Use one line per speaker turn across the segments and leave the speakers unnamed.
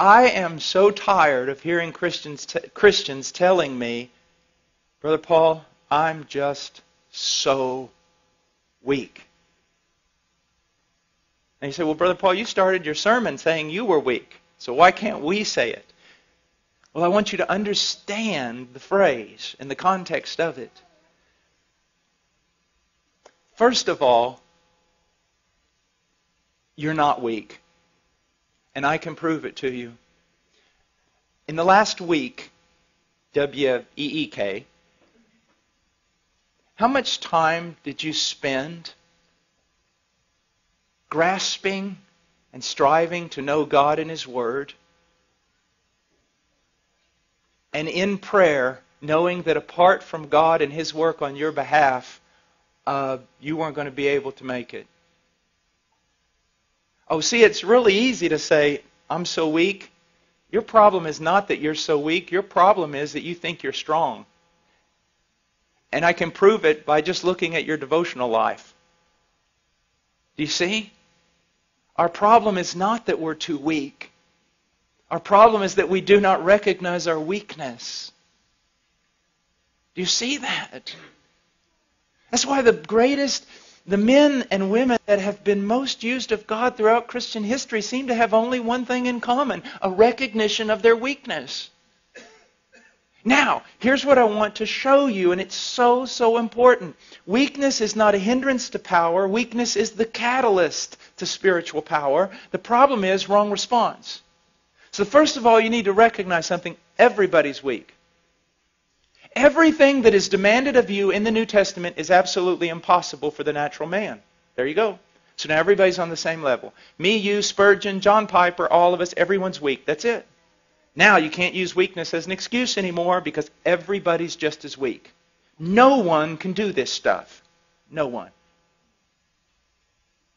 I am so tired of hearing Christians telling me, Brother Paul, I'm just so weak. And you say, well, Brother Paul, you started your sermon saying you were weak. So why can't we say it? Well, I want you to understand the phrase and the context of it. First of all, you're not weak. And I can prove it to you. In the last week, W-E-E-K, how much time did you spend grasping and striving to know God and His Word? And in prayer, knowing that apart from God and His work on your behalf, you weren't going to be able to make it. Oh, see, it's really easy to say, I'm so weak. Your problem is not that you're so weak. Your problem is that you think you're strong. And I can prove it by just looking at your devotional life. Do you see? Our problem is not that we're too weak. Our problem is that we do not recognize our weakness. Do you see that? That's why the men and women that have been most used of God throughout Christian history seem to have only one thing in common, a recognition of their weakness. Now, here's what I want to show you, and it's so, so important. Weakness is not a hindrance to power. Weakness is the catalyst to spiritual power. The problem is wrong response. So first of all, you need to recognize something. Everybody's weak. Everything that is demanded of you in the New Testament is absolutely impossible for the natural man. There you go. So now everybody's on the same level. Me, you, Spurgeon, John Piper, all of us, everyone's weak. That's it. Now you can't use weakness as an excuse anymore because everybody's just as weak. No one can do this stuff. No one.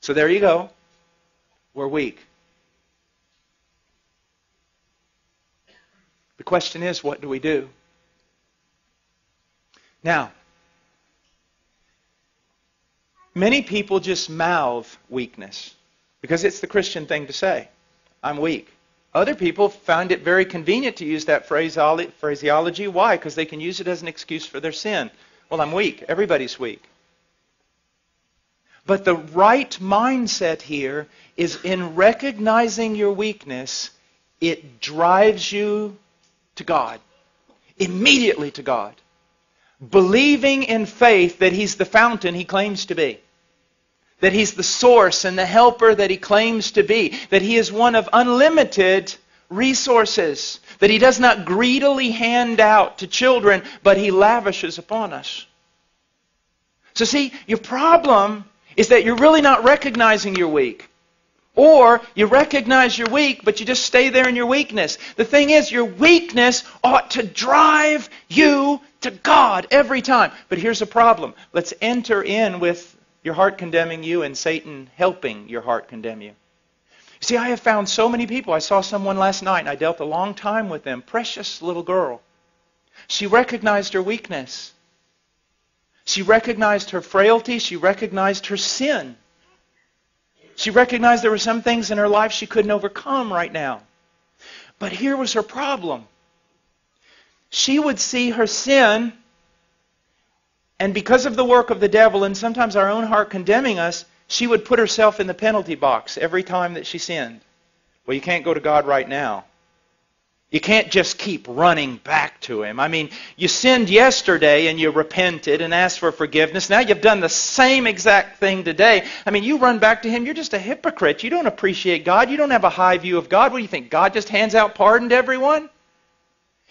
So there you go. We're weak. The question is, what do we do? Now, many people just mouth weakness because it's the Christian thing to say. I'm weak. Other people find it very convenient to use that phraseology. Why? Because they can use it as an excuse for their sin. Well, I'm weak. Everybody's weak. But the right mindset here is in recognizing your weakness, it drives you to God. Immediately to God. Believing in faith that He's the fountain He claims to be. That He's the source and the helper that He claims to be. That He is one of unlimited resources. That He does not greedily hand out to children, but He lavishes upon us. So see, your problem is that you're really not recognizing you're weak. Or you recognize you're weak, but you just stay there in your weakness. The thing is, your weakness ought to drive you to God every time. But here's the problem. Let's enter in with your heart condemning you and Satan helping your heart condemn you. See, I have found so many people. I saw someone last night and I dealt a long time with them. Precious little girl. She recognized her weakness. She recognized her frailty. She recognized her sin. She recognized there were some things in her life she couldn't overcome right now. But here was her problem. She would see her sin, and because of the work of the devil and sometimes our own heart condemning us, she would put herself in the penalty box every time that she sinned. Well, you can't go to God right now. You can't just keep running back to Him. I mean, you sinned yesterday and you repented and asked for forgiveness. Now you've done the same exact thing today. I mean, you run back to Him. You're just a hypocrite. You don't appreciate God. You don't have a high view of God. What do you think? God just hands out pardon to everyone?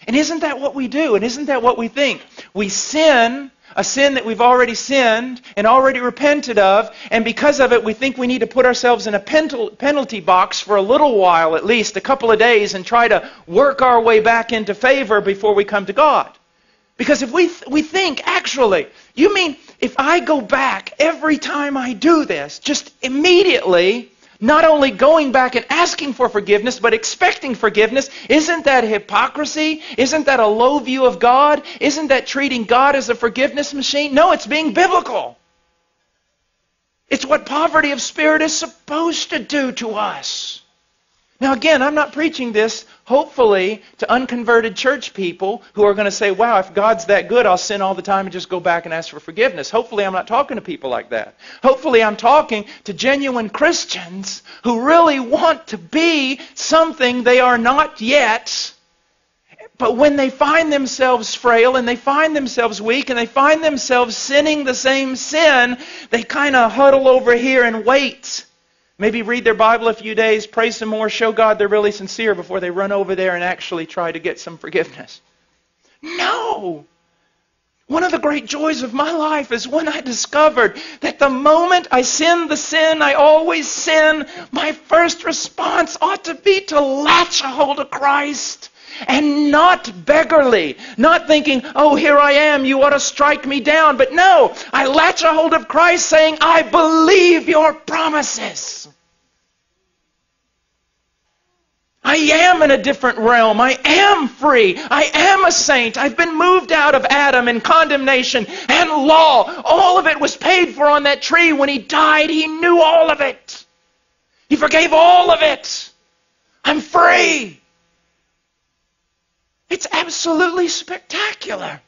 And isn't that what we do? And isn't that what we think? We sin, a sin that we've already sinned and already repented of, and because of it we think we need to put ourselves in a penalty box for a little while, at least a couple of days, and try to work our way back into favor before we come to God. Because if we think, actually, you mean if I go back every time I do this, just immediately, not only going back and asking for forgiveness, but expecting forgiveness, isn't that hypocrisy? Isn't that a low view of God? Isn't that treating God as a forgiveness machine? No, it's being biblical. It's what poverty of spirit is supposed to do to us. Now again, I'm not preaching this, hopefully, to unconverted church people who are going to say, wow, if God's that good, I'll sin all the time and just go back and ask for forgiveness. Hopefully I'm not talking to people like that. Hopefully I'm talking to genuine Christians who really want to be something they are not yet. But when they find themselves frail and they find themselves weak and they find themselves sinning the same sin, they kind of huddle over here and wait. Maybe read their Bible a few days, pray some more, show God they're really sincere before they run over there and actually try to get some forgiveness. No! One of the great joys of my life is when I discovered that the moment I sin the sin I always sin, my first response ought to be to latch a hold of Christ. And not beggarly, not thinking, oh, here I am, you ought to strike me down. But no, I latch a hold of Christ saying, I believe your promises. I am in a different realm. I am free. I am a saint. I've been moved out of Adam and condemnation and law. All of it was paid for on that tree. When He died, He knew all of it. He forgave all of it. I'm free. It's absolutely spectacular.